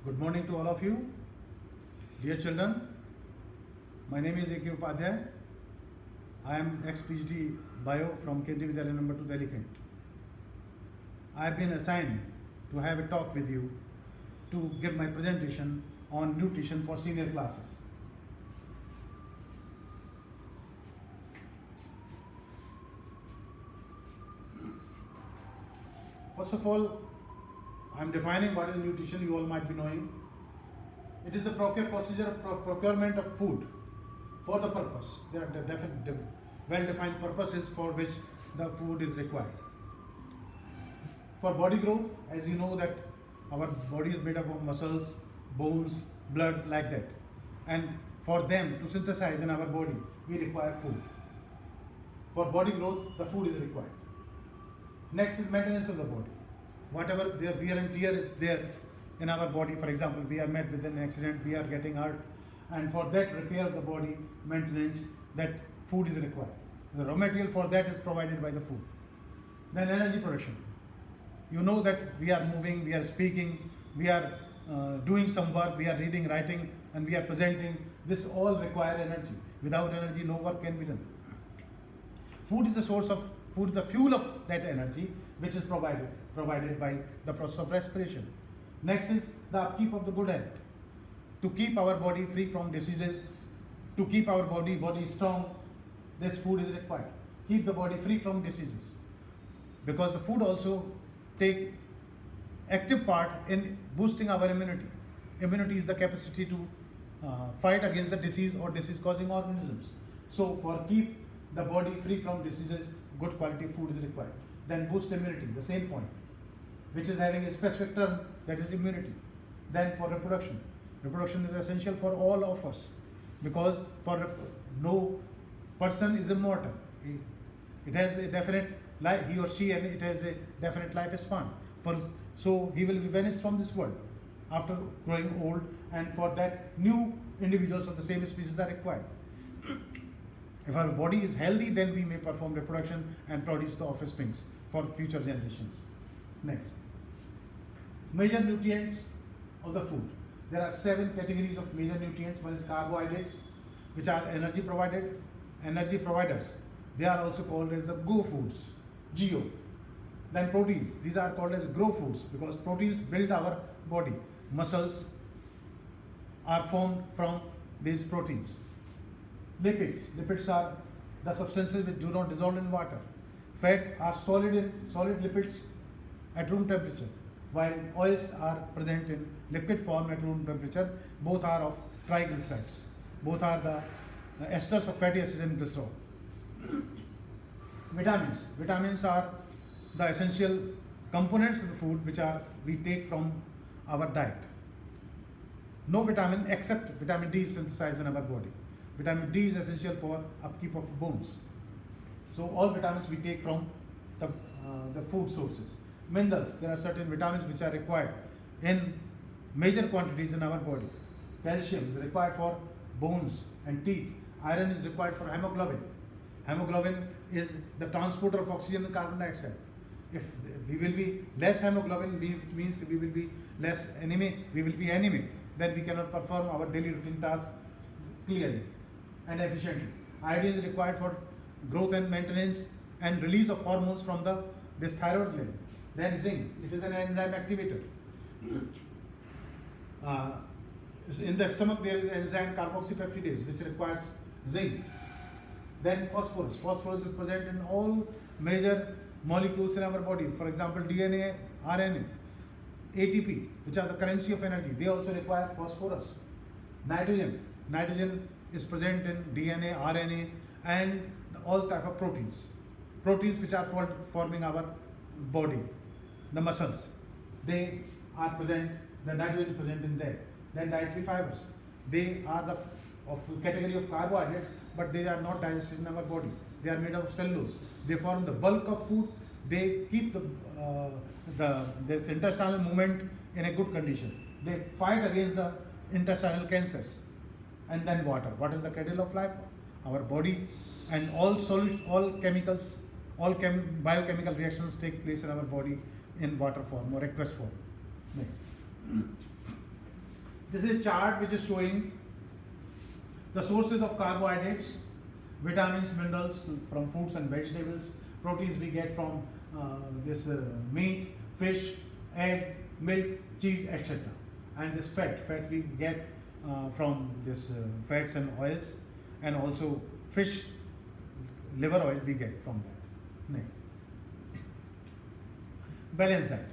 Good morning to all of you. Dear children, my name is A.K. Upadhyay. I am ex-PhD Bio from Kendriya Vidyalaya number 2, Delhi Kent. I have been assigned to have a talk with you to give my presentation on nutrition for senior classes. First of all, I am defining what is nutrition. You all might be knowing. It is the procedure of procurement of food for the purpose. There are well-defined purposes for which the food is required. For body growth, as you know that our body is made up of muscles, bones, blood, like that. And for them to synthesize in our body, we require food. For body growth, the food is required. Next is maintenance of the body. Whatever the wear and tear is there in our body, for example, we are met with an accident, we are getting hurt, and for that repair of the body, maintenance, that food is required. The raw material for that is provided by the food. Then energy production. You know that we are moving, we are speaking, we are doing some work, we are reading, writing, and we are presenting. This all require energy. Without energy, no work can be done. Food is the source of food, the fuel of that energy, which is provided by the process of respiration. Next is the upkeep of the good health. To keep our body free from diseases, to keep our body strong, this food is required. Keep the body free from diseases. Because the food also take active part in boosting our immunity. Immunity is the capacity to fight against the disease or disease-causing organisms. So for keep the body free from diseases, good quality food is required. Then boost immunity, the same point, which is having a specific term, that is immunity. Then for reproduction. Reproduction is essential for all of us because no person is immortal. It has a definite life, he or she, and it has a definite lifespan. So he will be vanished from this world after growing old, and for that new individuals of the same species are required. If our body is healthy, then we may perform reproduction and produce the offsprings for future generations. Next. Major nutrients of the food. There are 7 categories of major nutrients. One is carbohydrates, which are energy providers. They are also called as the GO foods, GO. Then proteins. These are called as GROW foods because proteins build our body. Muscles are formed from these proteins. Lipids are the substances which do not dissolve in water. Fat are solid lipids at room temperature, while oils are present in liquid form at room temperature. Both are of triglycerides. Both are the esters of fatty acid and glycerol. Vitamins are the essential components of the food which we take from our diet. No vitamin except vitamin D is synthesized in our body. Vitamin D is essential for upkeep of bones. So all vitamins we take from the food sources. Minerals, there are certain vitamins which are required in major quantities in our body. Calcium is required for bones and teeth. Iron is required for hemoglobin. Hemoglobin is the transporter of oxygen and carbon dioxide. If we will be less hemoglobin, means we will be less anemic, then we cannot perform our daily routine tasks clearly and efficiently. Iodine is required for growth and maintenance and release of hormones from this thyroid gland. Then zinc, it is an enzyme activator. In the stomach there is enzyme carboxypeptidase which requires zinc. Then phosphorus. Phosphorus is present in all major molecules in our body. For example, DNA, RNA, ATP, which are the currency of energy. They also require phosphorus. Nitrogen is present in DNA, RNA, and all type of proteins. Proteins which are forming our body. The muscles, they are present, the nitrogen is present in there. Then dietary fibers, they are of category of carbohydrates, but they are not digested in our body. They are made of cellulose. They form the bulk of food. They keep this intestinal movement in a good condition. They fight against the intestinal cancers. And then water. What is the cradle of life? Our body, and all chemicals, biochemical reactions take place in our body in water form or aqueous form. Next. This is chart which is showing the sources of carbohydrates, vitamins, minerals from fruits and vegetables, proteins we get from this meat, fish, egg, milk, cheese, etc. And this fat we get from this fats and oils, and also fish liver oil we get from that. Next, balanced diet.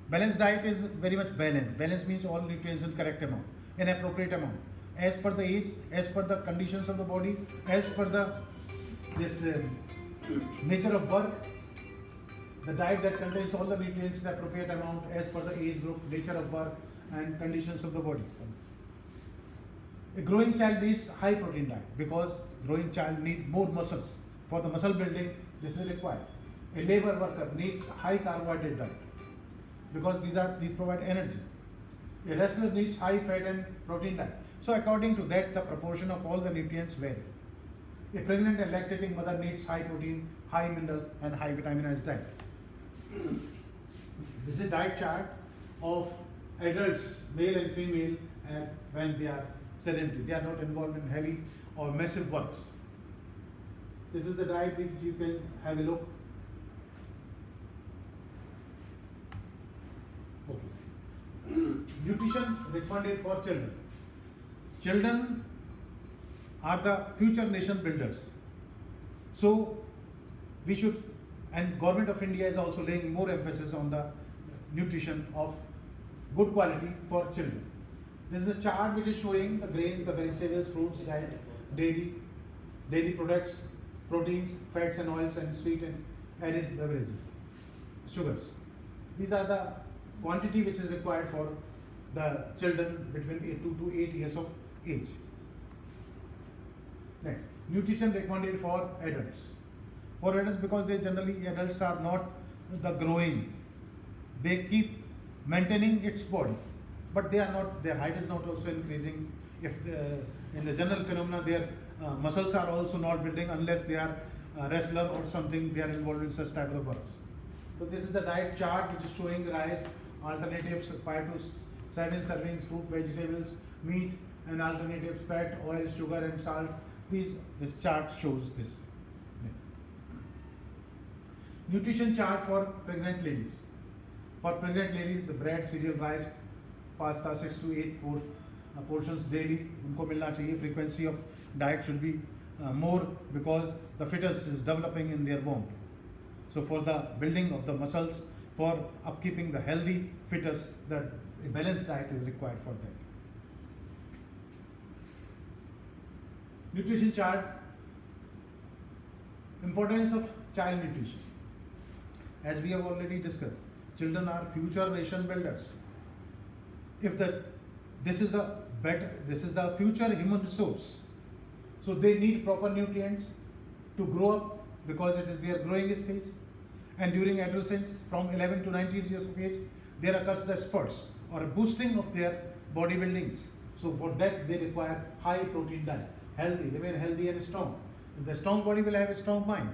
Balanced diet is very much balanced. Balance means all nutrients in correct amount, in appropriate amount, as per the age, as per the conditions of the body, as per the nature of work. The diet that contains all the nutrients in the appropriate amount as per the age group, nature of work, and conditions of the body. A growing child needs high protein diet because growing child needs more muscles. For the muscle building, this is required. A labor worker needs high carbohydrate diet because these provide energy. A wrestler needs high fat and protein diet. So according to that, the proportion of all the nutrients vary. A pregnant and lactating mother needs high protein, high mineral, and high vitaminized diet. This is a diet chart of adults, male and female, and when they are sedentary, they are not involved in heavy or massive works. This is the diet which you can have a look. Okay. Nutrition recommended for children. Children are the future nation builders. So we should, and Government of India is also laying more emphasis on the nutrition of good quality for children. This is a chart which is showing the grains, the vegetables, fruits, dairy products, proteins, fats and oils, and sweet and added beverages, sugars. These are the quantity which is required for the children between 2 to 8 years of age. Next, nutrition recommended for adults. For adults, because adults are not the growing, they keep maintaining its body, but they are not, their height is not also increasing. If in the general phenomena, their muscles are also not building unless they are a wrestler or something, they are involved in such type of works. So this is the diet chart which is showing rice, alternatives 5 to 7 servings, fruit, vegetables, meat, and alternatives fat, oil, sugar, and salt. This chart shows this. Nutrition chart for pregnant ladies. For pregnant ladies, the bread, cereal, rice, pasta 6 to 8 portions daily. उनको मिलना चाहिए. Frequency of diet should be more because the fetus is developing in their womb. So for the building of the muscles, for upkeeping the healthy fetus, a balanced diet is required for that. Nutrition chart. Importance of child nutrition. As we have already discussed, children are future nation builders. This is the future human resource. So they need proper nutrients to grow up because it is their growing stage. And during adolescence, from 11 to 19 years of age, there occurs the spurts or a boosting of their body buildings. So for that, they require high protein diet, remain healthy and strong. The strong body will have a strong mind.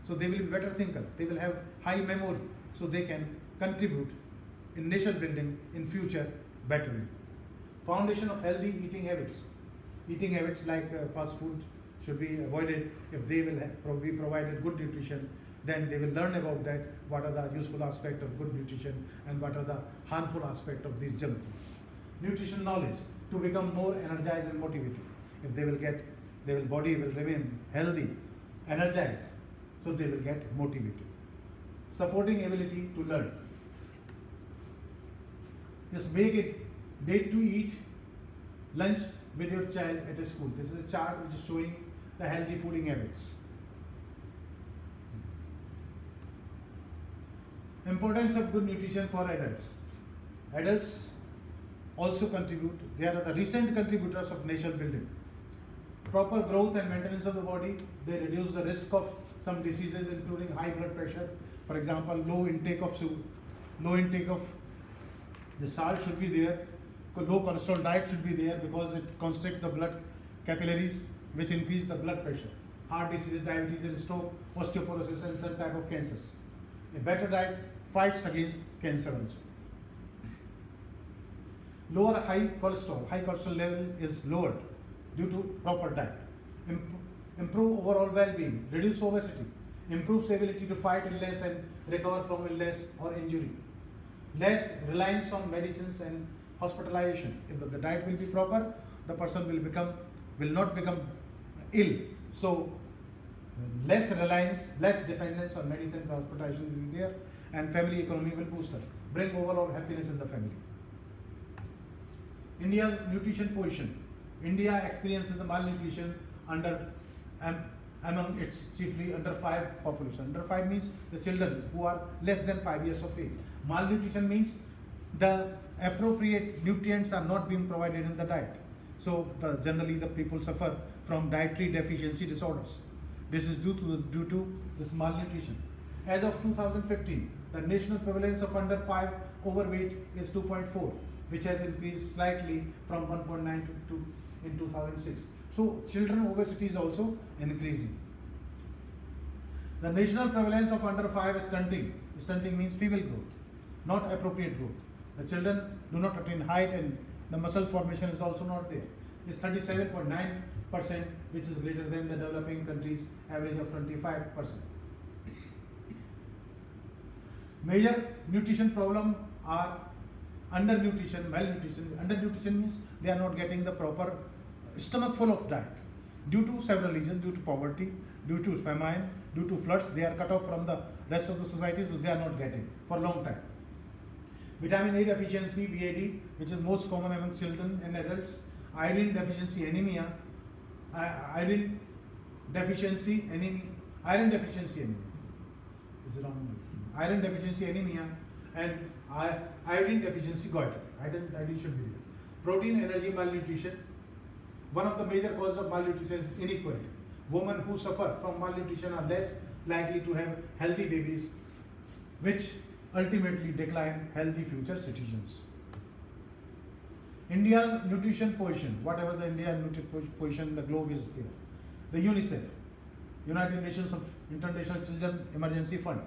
So they will be better thinker. They will have high memory. So they can contribute in nation building in future better. Foundation of healthy eating habits. Eating habits like fast food should be avoided. If they will be provided good nutrition, then they will learn about that, what are the useful aspects of good nutrition and what are the harmful aspects of these junk food. Nutrition knowledge to become more energized and motivated. If they will get, their body will remain healthy, energized, so they will get motivated. Supporting ability to learn. Just make it date to eat lunch with your child at a school. This is a chart which is showing the healthy fooding habits. Importance of good nutrition for adults. Adults also contribute. They are the recent contributors of nation building. Proper growth and maintenance of the body. They reduce the risk of some diseases including high blood pressure. For example, low intake of the salt should be there. Low cholesterol diet should be there because it constricts the blood capillaries which increase the blood pressure. Heart disease, diabetes and stroke, osteoporosis and some type of cancers. A better diet fights against cancer also. lower high cholesterol level is lowered due to proper diet. Improve overall well-being, reduce obesity, improves ability to fight illness and recover from illness or injury. Less reliance on medicines and hospitalization. If the diet will be proper, the person will not become ill. So less reliance, less dependence on medicine, hospitalization will be there, and family economy will boost up. Bring overall happiness in the family. India's nutrition position. India experiences the malnutrition among its chiefly under 5 population. Under 5 means the children who are less than 5 years of age. Malnutrition means the appropriate nutrients are not being provided in the diet. So generally the people suffer from dietary deficiency disorders. This is due to this malnutrition. As of 2015, the national prevalence of under 5 overweight is 2.4, which has increased slightly from 1.9 to in 2006. So children obesity is also increasing. The national prevalence of under 5 is stunting. Stunting means feeble growth, not appropriate growth. The children do not attain height and the muscle formation is also not there. It's 37.9%, which is greater than the developing countries' average of 25%. Major nutrition problem are undernutrition, malnutrition. Undernutrition means they are not getting the proper stomach full of diet. Due to several reasons, due to poverty, due to famine, due to floods, they are cut off from the rest of the society, so they are not getting for a long time. Vitamin A deficiency, VAD, which is most common among children and adults. Iron deficiency anemia, iron deficiency anemia, iron deficiency anemia, and iodine deficiency goiter. Iodine should be there. Protein energy malnutrition. One of the major causes of malnutrition is inequality. Women who suffer from malnutrition are less likely to have healthy babies, which ultimately decline healthy future citizens. India's nutrition position, whatever the Indian nutrition position in the globe is there. The UNICEF, United Nations of International Children Emergency Fund.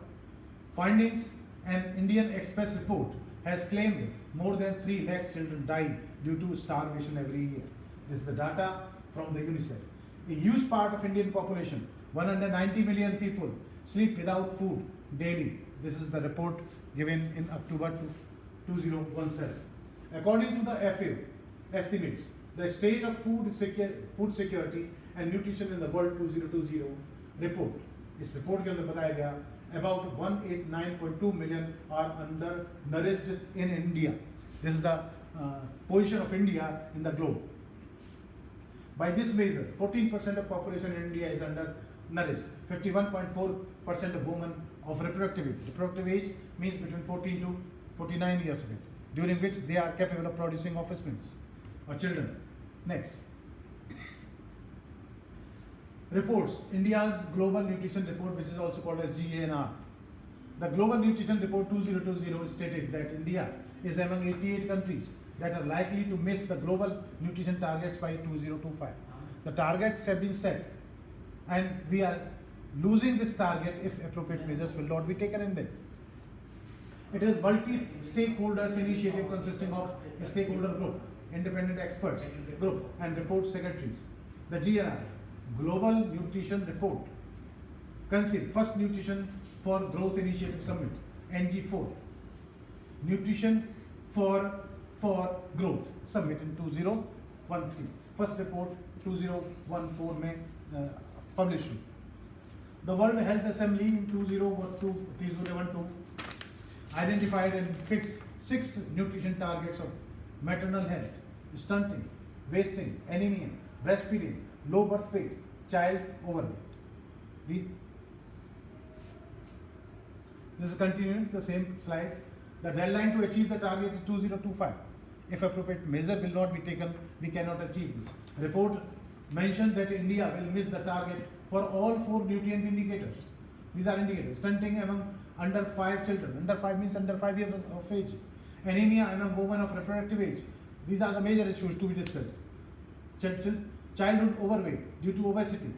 Findings, an Indian Express report has claimed more than 3 lakh children die due to starvation every year. This is the data from the UNICEF. A huge part of Indian population, 190 million people, sleep without food daily. This is the report given in October 2017. According to the FAO estimates, the state of food security and nutrition in the world 2020 report. इस report के अंदर बताया गया about 189.2 million are undernourished in India. This is the position of India in the globe. By this measure, 14% of population in India is undernourished. 51.4% of women of reproductive age. Reproductive age means between 14 to 49 years of age, during which they are capable of producing offspring or children. Next. Reports. India's Global Nutrition Report, which is also called as GNR. The Global Nutrition Report 2020 stated that India is among 88 countries that are likely to miss the global nutrition targets by 2025. The targets have been set, and we are losing this target if appropriate measures will not be taken in them. It is multi-stakeholders initiative consisting of a stakeholder group, independent experts group, and report secretaries. The GNR, Global Nutrition Report, conceived first Nutrition for Growth Initiative Summit, NG4, Nutrition for Growth Summit in 2013. First report 2014 में published. The World Health Assembly in 2012 identified and fixed 6 nutrition targets of maternal health, stunting, wasting, anemia, breastfeeding, low birth weight, child overweight. This is continuing the same slide. The deadline to achieve the target is 2025. If appropriate measure will not be taken, we cannot achieve this. Report mentioned that India will miss the target for all 4 nutrient indicators. These are indicators. Stunting among under 5 children. Under 5 means under 5 years of age. Anemia among women of reproductive age. These are the major issues to be discussed. Childhood overweight due to obesity.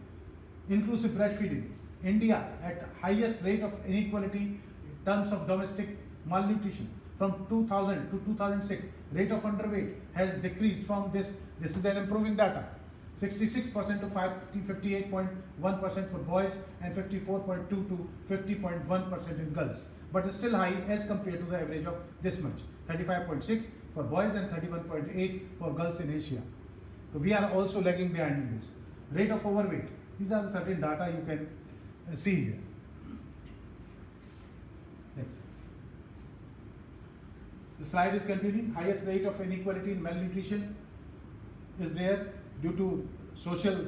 Inclusive breastfeeding. India at highest rate of inequality in terms of domestic malnutrition. from 2000 to 2006, rate of underweight has decreased from this is an improving data, 66% to 58.1% for boys and 54.2 to 50.1% in girls. But it's still high as compared to the average of this much, 35.6 for boys and 31.8 for girls in Asia. So we are also lagging behind in this. Rate of overweight, these are the certain data you can see here. Next. The slide is continuing. Highest rate of inequality in malnutrition is there due to social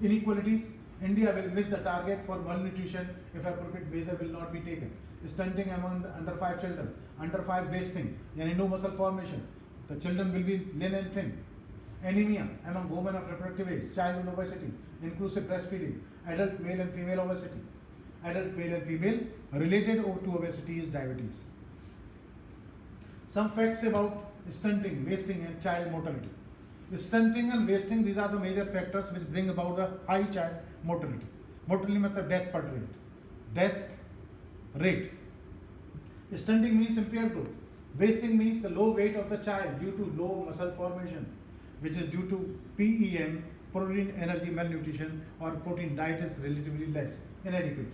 inequalities. India will miss the target for malnutrition if appropriate measure will not be taken. Stunting among under 5 children, under 5 wasting, yani no muscle formation. The children will be lean and thin. Anemia among women of reproductive age, childhood obesity, inclusive breastfeeding, adult male and female obesity. Adult male and female related to obesity is diabetes. Some facts about stunting, wasting and child mortality. Stunting and wasting, these are the major factors which bring about the high child mortality. Mortality means death per rate. Death rate. Stunting means impaired growth. Wasting means the low weight of the child due to low muscle formation, which is due to PEM, protein energy malnutrition, or protein diet is relatively less, inadequate.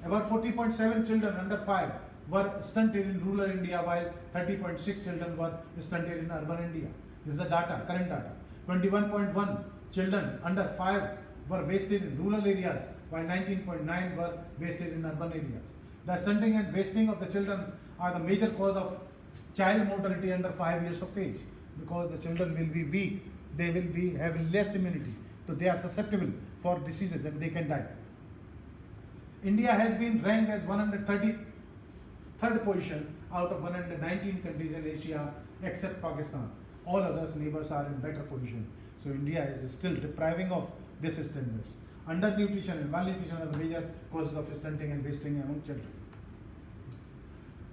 About 40.7 children under 5 were stunted in rural India, while 30.6 children were stunted in urban India. This is the data, current data. 21.1 children under 5 were wasted in rural areas, while 19.9 were wasted in urban areas. The stunting and wasting of the children are the major cause of child mortality under 5 years of age, because the children will be weak, they will be having less immunity, so they are susceptible for diseases and they can die. India has been ranked as 133rd position out of 119 countries in Asia except Pakistan. All others neighbors are in better position. So India is still depriving of this standards. Undernutrition and malnutrition are the major causes of stunting and wasting among children.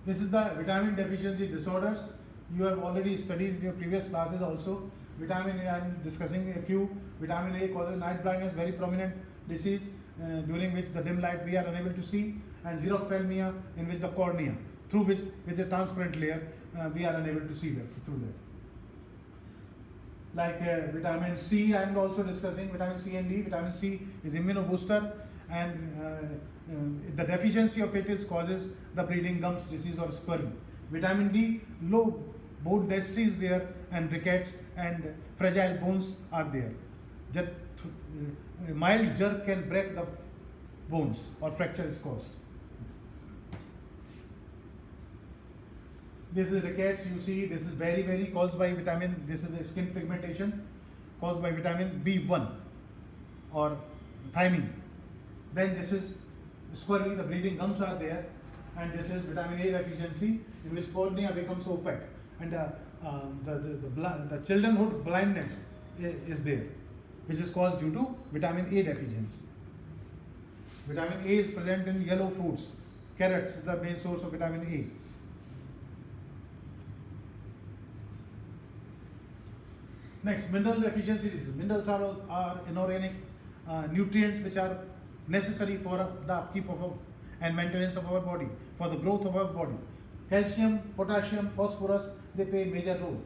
This is the vitamin deficiency disorders. You have already studied in your previous classes also. Vitamin A, I am discussing a few. Vitamin A causes night blindness, very prominent disease during which the dim light we are unable to see, and xerophthalmia, in which the cornea, through which with a transparent layer we are unable to see that through that. Like vitamin C, I am also discussing vitamin C and D. Vitamin C is immunobooster, and the deficiency of it is causes the bleeding gums disease or squirring. Vitamin D, low bone density is there, and rickets and fragile bones are there. A mild jerk can break the bones or fracture is caused. This is rickets, you see, this is very caused by vitamin, this is the skin pigmentation caused by vitamin B1 or thiamine. Then this is squirrely, the bleeding gums are there, and this is vitamin A deficiency, in which cornea becomes opaque, and the childrenhood blindness is there, which is caused due to vitamin A deficiency. Vitamin A is present in yellow fruits. Carrots is the main source of vitamin A. Next, mineral deficiencies. Minerals are inorganic nutrients which are necessary for the upkeep of and maintenance of our body, for the growth of our body. Calcium, potassium, phosphorus, they play a major role.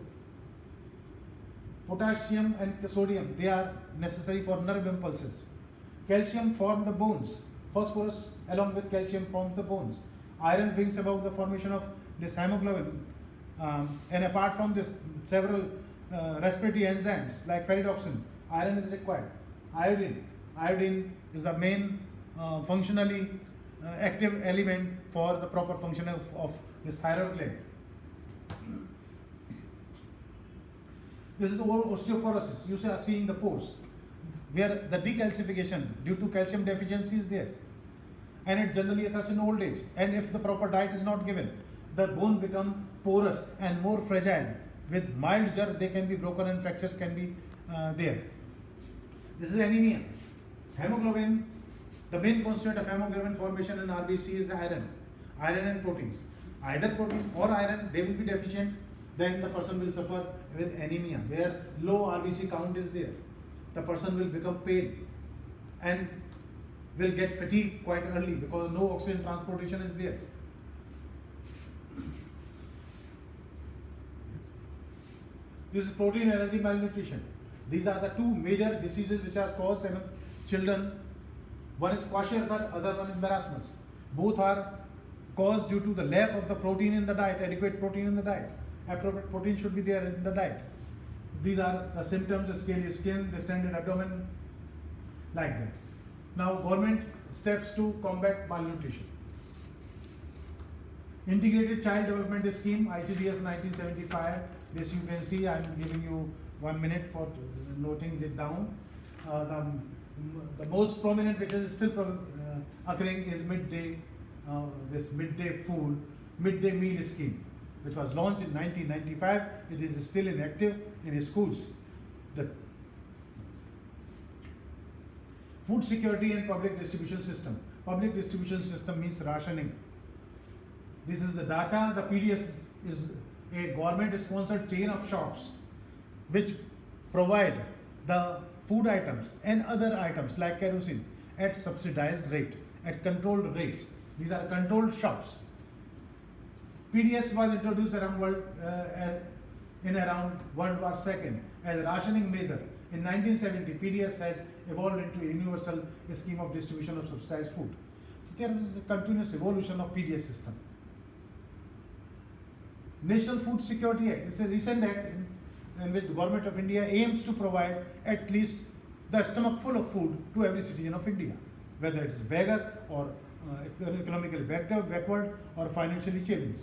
Potassium and sodium, they are necessary for nerve impulses. Calcium forms the bones. Phosphorus along with calcium forms the bones. Iron brings about the formation of this hemoglobin. And apart from this, several respiratory enzymes like ferredoxin, iron is required. Iodine is the main functionally active element for the proper function of this thyroid gland. This is all osteoporosis. You are seeing the pores where the decalcification due to calcium deficiency is there, and it generally occurs in old age. And if the proper diet is not given, the bone become porous and more fragile. With mild jerk, they can be broken and fractures can be there. This is anemia. Hemoglobin, the main constituent of hemoglobin formation in RBC is iron and proteins. Either protein or iron, they will be deficient, then the person will suffer with anemia, where low RBC count is there. The person will become pale and will get fatigue quite early because no oxygen transportation is there. This is protein energy malnutrition. These are the two major diseases which are caused in children. One is kwashiorkor, other one is marasmus. Both are caused due to the lack of the protein in the diet, adequate protein in the diet. Appropriate protein should be there in the diet. These are the symptoms: scaly skin, distended abdomen, like that. Now, government steps to combat malnutrition. Integrated Child Development Scheme, ICDS 1975. This you can see. I am giving you 1 minute for noting it down. The most prominent which is still occurring is this midday meal scheme, which was launched in 1995. It is still inactive in schools. The food security and public distribution system. Public distribution system means rationing. This is the data. The PDS is a government-sponsored chain of shops which provide the food items and other items like kerosene at subsidized rate, at controlled rates. These are controlled shops. PDS was introduced around World War II as a rationing measure. In 1970, PDS had evolved into a universal scheme of distribution of subsidized food. So there is a continuous evolution of PDS system. National Food Security Act is a recent act in which the Government of India aims to provide at least the stomach full of food to every citizen of India, whether it is beggar or economically backward or financially challenged.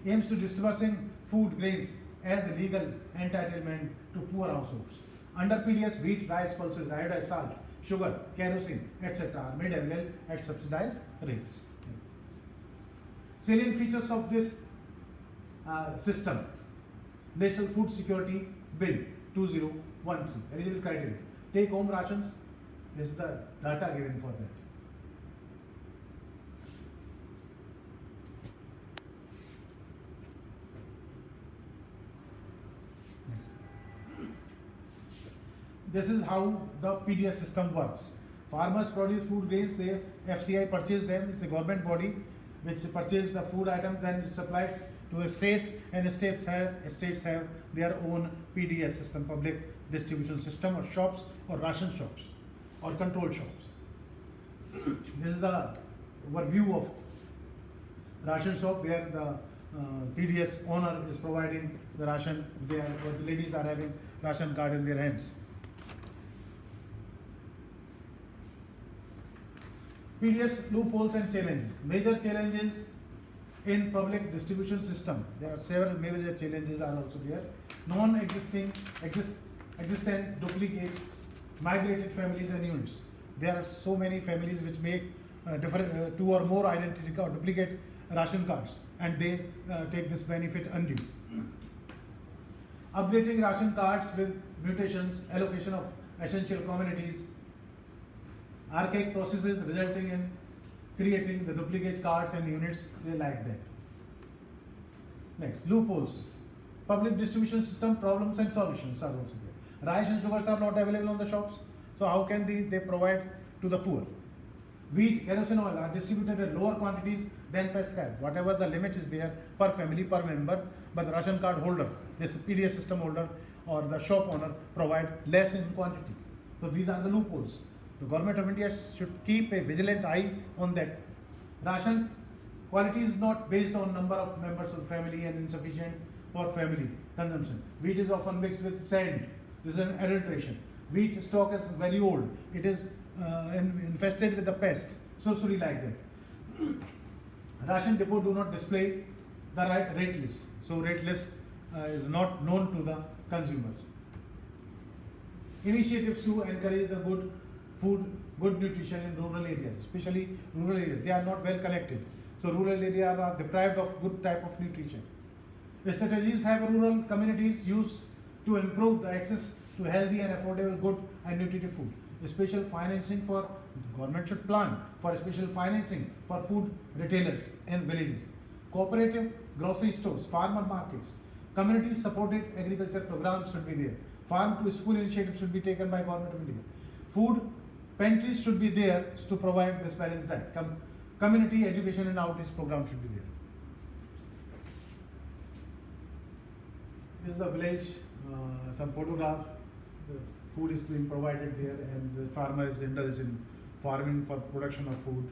Aims to distributing food grains as a legal entitlement to poor households. Under PDS, wheat, rice, pulses, iodized salt, sugar, kerosene, etc. are made available at subsidized rates. Salient features of this system: National Food Security Bill 2013. Eligible criteria: take home rations. This is the data given for that. Next. This is how the PDS system works. Farmers produce food grains, they FCI purchase them. It's a government body which purchases the food item, then it supplies to the states, and states have their own PDS system, public distribution system, or shops, or ration shops, or control shops. This is the overview of ration shop where the PDS owner is providing the ration. The ladies are having ration card in their hands. PDS loopholes and challenges. Major challenges in public distribution system. There are several major challenges are also there. Existent duplicate migrated families and units. There are so many families which make different 2 or more identity card duplicate ration cards, and they take this benefit undue. Updating ration cards with mutations, allocation of essential communities, archaic processes resulting in creating the duplicate cards and units like that. Next, loopholes. Public distribution system problems and solutions are also there. Rice and sugars are not available on the shops, so how can they provide to the poor? Wheat, kerosene oil are distributed at lower quantities than prescribed. Whatever the limit is there per family, per member, but the ration card holder, this PDS system holder or the shop owner provide less in quantity. So these are the loopholes. The Government of India should keep a vigilant eye on that. Ration quality is not based on number of members of family and insufficient for family consumption. Wheat is often mixed with sand. This is an adulteration. Wheat stock is very old. It is infested with the pest. Sorcery like that. Ration depot do not display the rate list. So rate list is not known to the consumers. Initiatives to encourage the good nutrition in rural areas, especially rural areas. They are not well connected. So rural areas are deprived of good type of nutrition. The strategies have rural communities use to improve the access to healthy and affordable good and nutritive food. Special financing for government should plan for special financing for food retailers in villages. Cooperative grocery stores, farmer markets, community supported agriculture programs should be there. Farm to school initiatives should be taken by Government of India. Food pantries should be there to provide this balanced diet. Community education and outreach program should be there. This is the village, some photograph. The food is being provided there, and the farmers indulge in farming for production of food.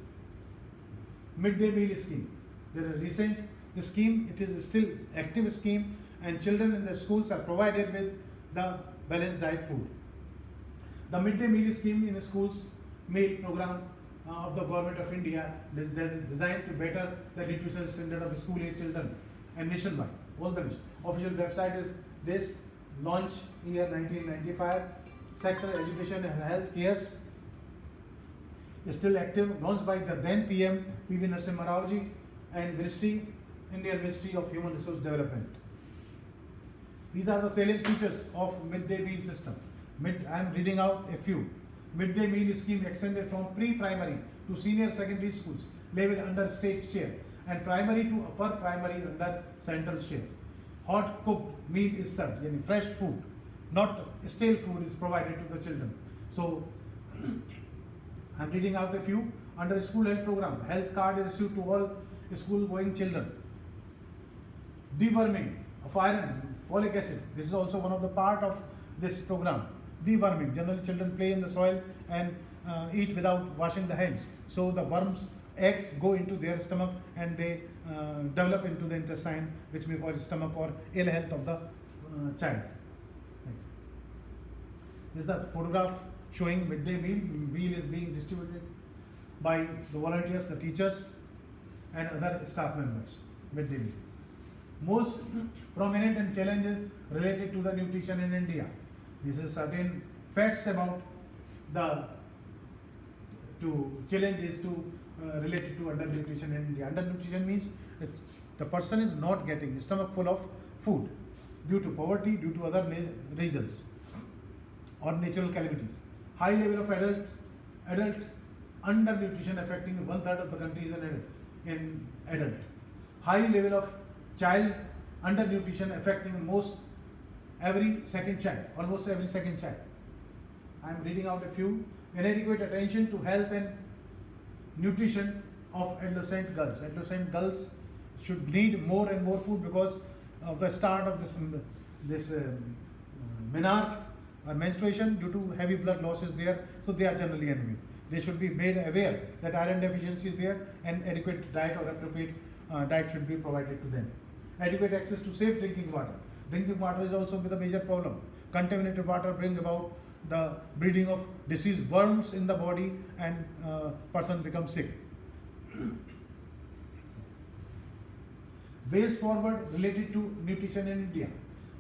Midday meal scheme. There is a recent scheme. It is still active scheme, and children in the schools are provided with the balanced diet food. The midday meal scheme in the schools meal program of the government of India is designed to better the nutritional standard of school age children and nationwide. All the nation. Official website is this, launch year 1995. Sector education and health cares is still active, launched by the then PM PV Narasimha Rao ji and Ministry, Indian Ministry of Human Resource Development. These are the salient features of midday meal system. I am reading out a few. Midday meal scheme extended from pre-primary to senior secondary schools level under state share, and primary to upper primary under central share. Hot cooked meal is served, yani fresh food, not stale food is provided to the children. So I am reading out a few. Under school health program, health card is issued to all school going children. Deworming of iron, folic acid, this is also one of the part of this program. Deworming, generally children play in the soil and eat without washing the hands. So the worms, eggs go into their stomach and they develop into the intestine, which may cause stomach or ill health of the child. Next. This is the photograph showing midday meal. Meal is being distributed by the volunteers, the teachers and other staff members. Midday meal. Most prominent and challenges related to the nutrition in India. This is certain facts about the challenges related to undernutrition in India. Undernutrition means that the person is not getting stomach full of food due to poverty, due to other reasons or natural calamities. High level of adult undernutrition affecting 1/3 of the country is in adult. High level of child undernutrition affecting almost every second child. I am reading out a few. Inadequate attention to health and nutrition of adolescent girls. Adolescent girls should need more and more food because of the start of this menarche or menstruation. Due to heavy blood loss is there, so they are generally anemic. They should be made aware that iron deficiency is there and adequate diet or appropriate diet should be provided to them. Adequate access to safe drinking water. Drinking water is also the major problem. Contaminated water brings about the breeding of disease worms in the body and person becomes sick. Ways forward related to nutrition in India.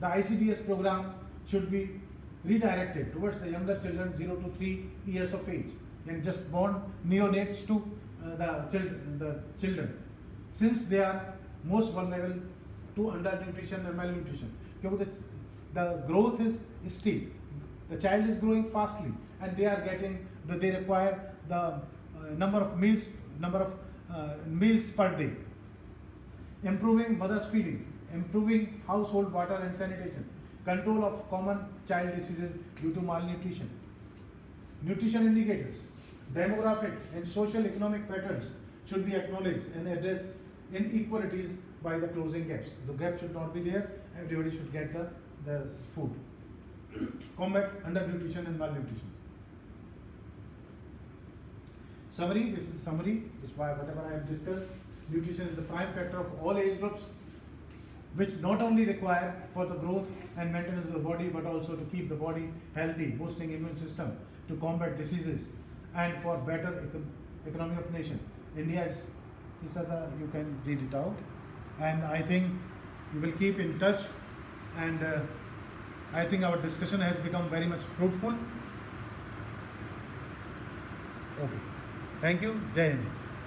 The ICDS program should be redirected towards the younger children 0 to 3 years of age and just born neonates to the children, since they are most vulnerable to undernutrition and malnutrition. Because the growth is steep, the child is growing fastly, and they require the number of meals per day. Improving mother's feeding, improving household water and sanitation, control of common child diseases due to malnutrition. Nutrition indicators, demographic and social economic patterns should be acknowledged and address inequalities by the closing gaps. The gap should not be there. Everybody should get the food. Combat undernutrition and malnutrition. Summary. This is the summary. Whatever I have discussed. Nutrition is the prime factor of all age groups, which not only require for the growth and maintenance of the body, but also to keep the body healthy, boosting immune system, to combat diseases, and for better economy of nation. India is, you can read it out, and I think we will keep in touch, and I think our discussion has become very much fruitful. Okay, thank you. Jai Hind.